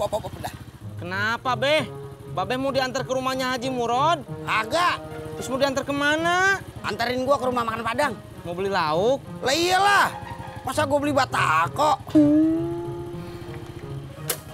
Udah. Kenapa, Be? Babe mau diantar ke rumahnya Haji Murod? Agak. Terus mau diantar kemana? Antarin gua ke rumah makan Padang. Mau beli lauk? Lah iyalah. Masa gua beli batako?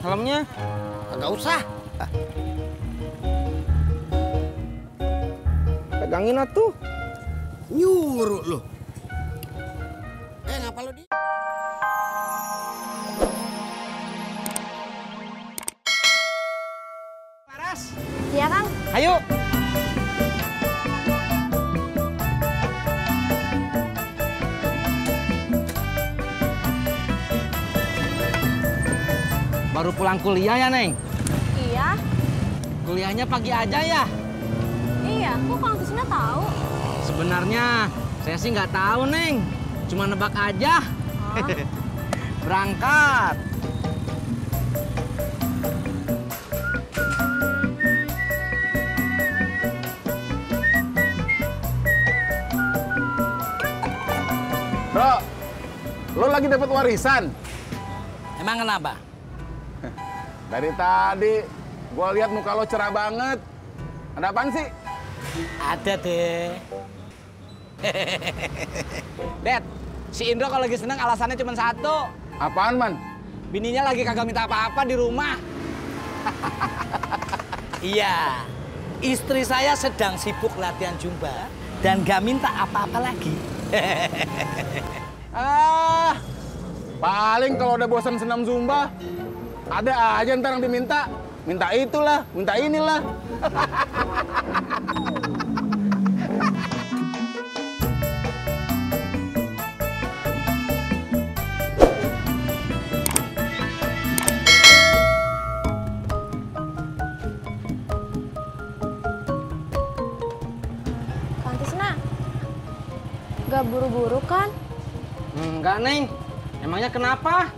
Helmnya? Kagak usah. Pegangin atuh. Nyuruh lu. Ngapa lu di? Laras. Iya, Kang. Ayo. Baru pulang kuliah ya, Neng? Iya. Kuliahnya pagi aja ya? Iya, kok Kang Tisna tahu? Sebenarnya saya sih nggak tahu, Neng. Cuma nebak aja. Oh. Berangkat. Bro, lo lagi dapat warisan? Emang kenapa? Dari tadi gua lihat muka lo cerah banget. Ada apaan sih? Ada deh. Dad, si Indro kalau lagi seneng alasannya cuma satu. Apaan, Man? Bininya lagi kagak minta apa-apa di rumah. Iya. Istri saya sedang sibuk latihan Zumba dan gak minta apa-apa lagi. Ah, paling kalau udah bosan senam Zumba, ada aja ntar yang diminta. Minta itulah, minta inilah. Kang Tisna, gak buru-buru kan? Enggak, Neng. Emangnya kenapa?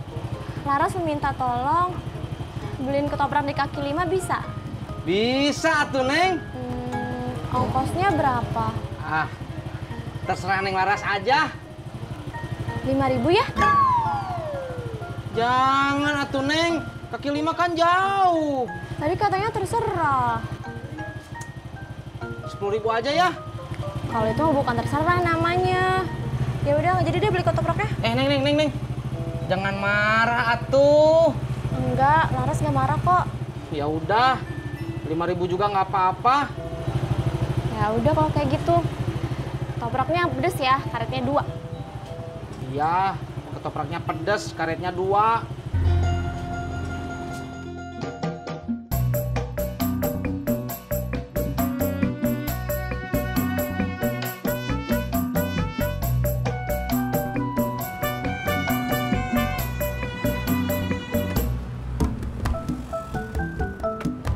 Laras meminta tolong beliin ketoprak di kaki 5 bisa? Bisa tuh, Neng. Ongkosnya berapa? Ah, terserah Neng Laras aja. 5.000 ya? Jangan atuh, Neng. Kaki 5 kan jauh. Tadi katanya terserah. 10.000 aja ya. Kalau itu bukan terserah namanya. Ya udah, nggak jadi deh beli ketopraknya. Neng. Jangan marah atuh. Enggak, Laras nggak marah kok. Ya udah. 5.000 juga nggak apa-apa. Ya udah kalau kayak gitu. Ketopraknya pedes ya, karetnya 2. Iya, ketopraknya pedas, karetnya 2.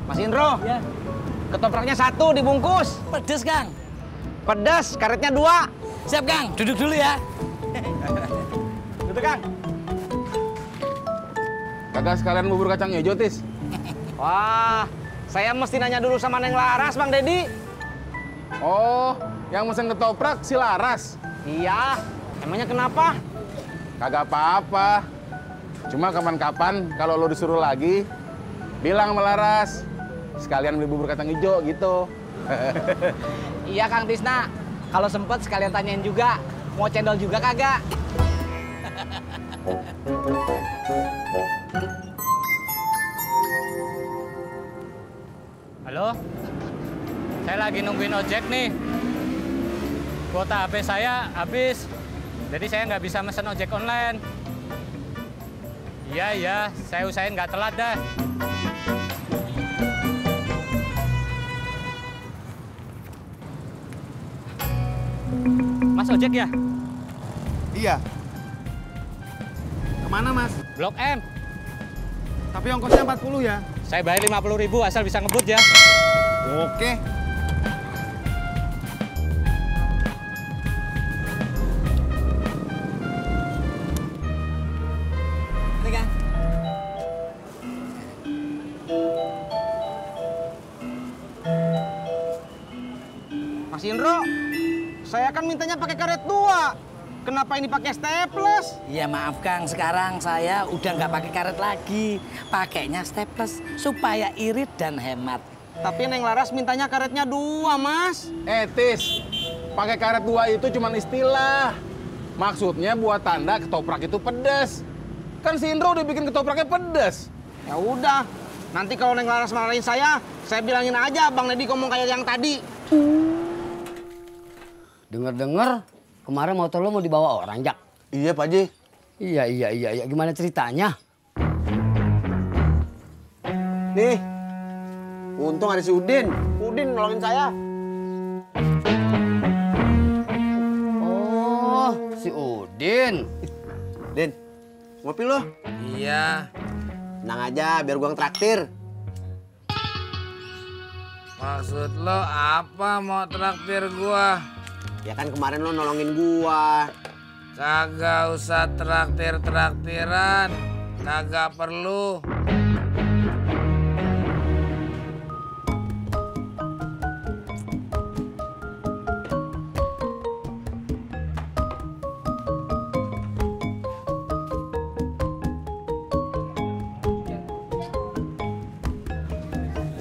Mas Indro, Ya. ketopraknya 1 dibungkus. Pedes, Kang. Pedas, karetnya 2. Siap, Kang. Duduk dulu ya. Gitu, Kang. Kagak sekalian bubur kacang hijau, Tis? Wah, saya mesti nanya dulu sama Neng Laras, Bang Dedi. Oh, yang mesen ketoprak si Laras. Iya, emangnya kenapa? Kagak apa-apa. Cuma kapan-kapan kalau lo disuruh lagi, bilang sama Laras. Sekalian beli bubur kacang hijau gitu. Iya, Kang Tisna. Kalau sempet sekalian tanyain juga, mau cendol juga kagak? Halo, saya lagi nungguin ojek nih. Kuota HP saya habis, jadi saya nggak bisa mesen ojek online. Iya, saya usahain nggak telat dah. Mas ojek ya? Iya. Kemana, Mas? Blok M. Tapi ongkosnya 40 ya? Saya bayar 50.000 asal bisa ngebut ya. Oke. Ini, Kang. Mas Indro, saya kan mintanya pakai karet 2. Kenapa ini pakai staples? Ya maaf Kang, sekarang saya udah nggak pakai karet lagi. Pakainya staples supaya irit dan hemat. Tapi Neng Laras mintanya karetnya 2, Mas. Tis, pakai karet 2 itu cuma istilah. Maksudnya buat tanda ketoprak itu pedas. Kan si Indro udah bikin ketopraknya pedas. Ya udah, nanti kalau Neng Laras marahin saya bilangin aja Bang Nedi ngomong kayak yang tadi. Dengar-dengar kemarin motor lo mau dibawa orang, Jak? Iya, Pak Haji. Iya. Gimana ceritanya? Nih, untung ada si Udin. Udin nolongin saya. Oh, si Udin. Din, ngopi lo? Iya, Tenang aja, biar gua traktir. maksud lo apa mau traktir gua? Ya kan kemarin lo nolongin gua. Kagak usah traktir-traktiran, kagak perlu.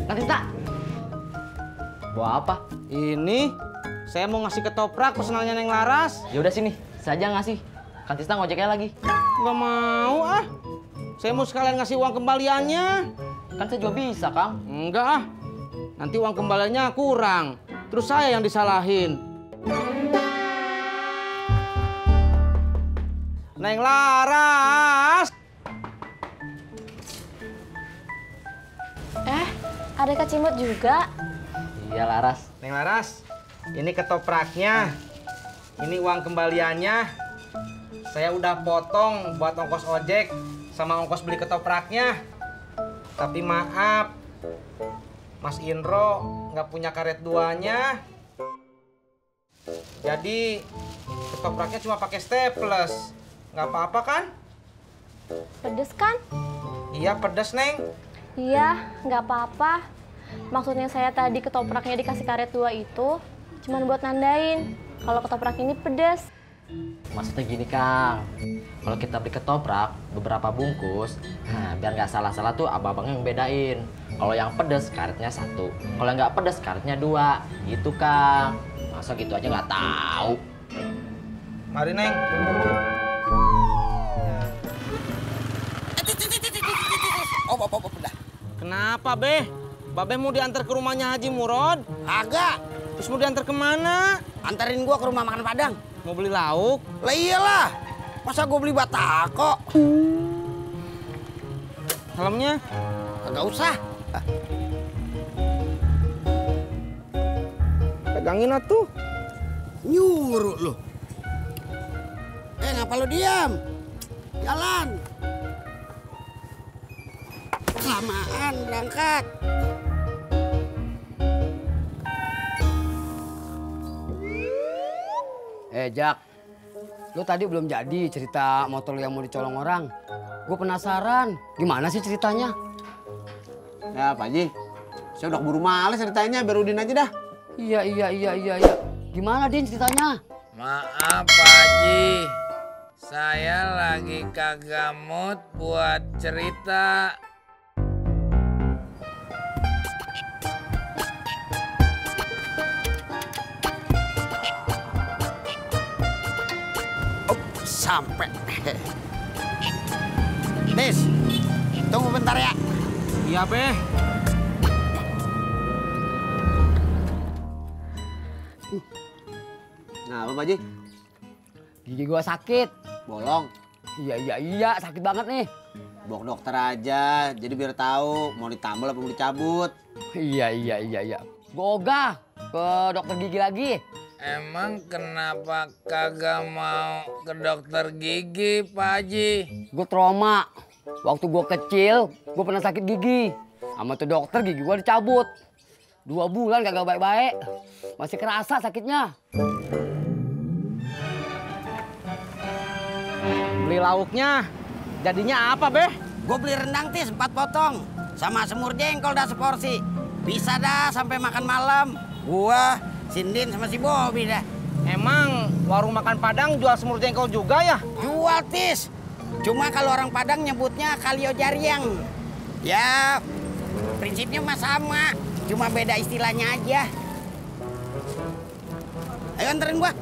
Kang Tisna. Bawa apa? Ini saya mau ngasih ketoprak pesenannya Neng Laras. Ya udah sini, saya aja ngasih. Kang Tisna ngojeknya lagi. Nggak mau ah. Saya mau sekalian ngasih uang kembaliannya. Kan saya juga bisa, Kang. Enggak ah. Nanti uang kembaliannya kurang. Terus saya yang disalahin. Neng Laras. Ada kacimot juga. Iya, Laras. Neng Laras, ini ketopraknya. Ini uang kembaliannya. Saya udah potong buat ongkos ojek sama ongkos beli ketopraknya. Tapi maaf, Mas Indro nggak punya karet 2-nya. Jadi ketopraknya cuma pakai staples. Nggak apa-apa kan? Pedes kan? Iya pedes, Neng. Iya, nggak apa-apa. Maksudnya saya tadi ketopraknya dikasih karet 2 itu cuman buat nandain kalau ketoprak ini pedes. Maksudnya gini, Kang. Kalau kita beli ketoprak beberapa bungkus, nah biar nggak salah-salah tuh abang-abangnya yang bedain. Kalau yang pedes karetnya 1, kalau yang nggak pedes karetnya 2, gitu, Kang. Masa gitu aja nggak tahu? Mari, Neng. Kenapa, Be? Babe mau diantar ke rumahnya Haji Murod? Agak, Terus mau diantar kemana? anterin gua ke rumah makan Padang. Mau beli lauk? Lah iyalah, masa gua beli batako? Helmnya? Kagak usah. Pegangin atuh. Nyuruh lu. Ngapa lu diam? Jalan. Kelamaan berangkat. Jak, lu tadi belum jadi cerita motor lu yang mau dicolong orang. Gue penasaran, gimana sih ceritanya? Ya, Pak Haji. Saya udah keburu males ceritanya, biar Udin aja dah. Iya. Gimana, Din, ceritanya? Maaf Pak Haji, saya lagi kagak mood buat cerita. Sampai. Tis, tunggu bentar ya. Iya, Be. Nah, apa Pak Haji? Gigi gua sakit. Bolong. Iya, sakit banget nih. Bawa ke dokter aja, jadi biar tahu mau ditambal apa mau dicabut. Iya. Gua ogah ke dokter gigi lagi. Emang kenapa kagak mau ke dokter gigi, Pak Haji? Gue trauma. Waktu gue kecil, gue pernah sakit gigi. Sama tuh dokter gigi gue dicabut. 2 bulan kagak baik-baik. Masih kerasa sakitnya. Beli lauknya. Jadinya apa, Be? Gue beli rendang Tis 4 potong. Sama semur jengkol dah seporsi. Bisa dah sampai makan malam. Gua, Sindin sama si Bobby dah. Emang warung makan Padang jual semur jengkol juga ya? Jual, Tis. Cuma kalau orang Padang nyebutnya kalio jariang. Ya, prinsipnya mah sama. Cuma beda istilahnya aja. Ayo anterin gua.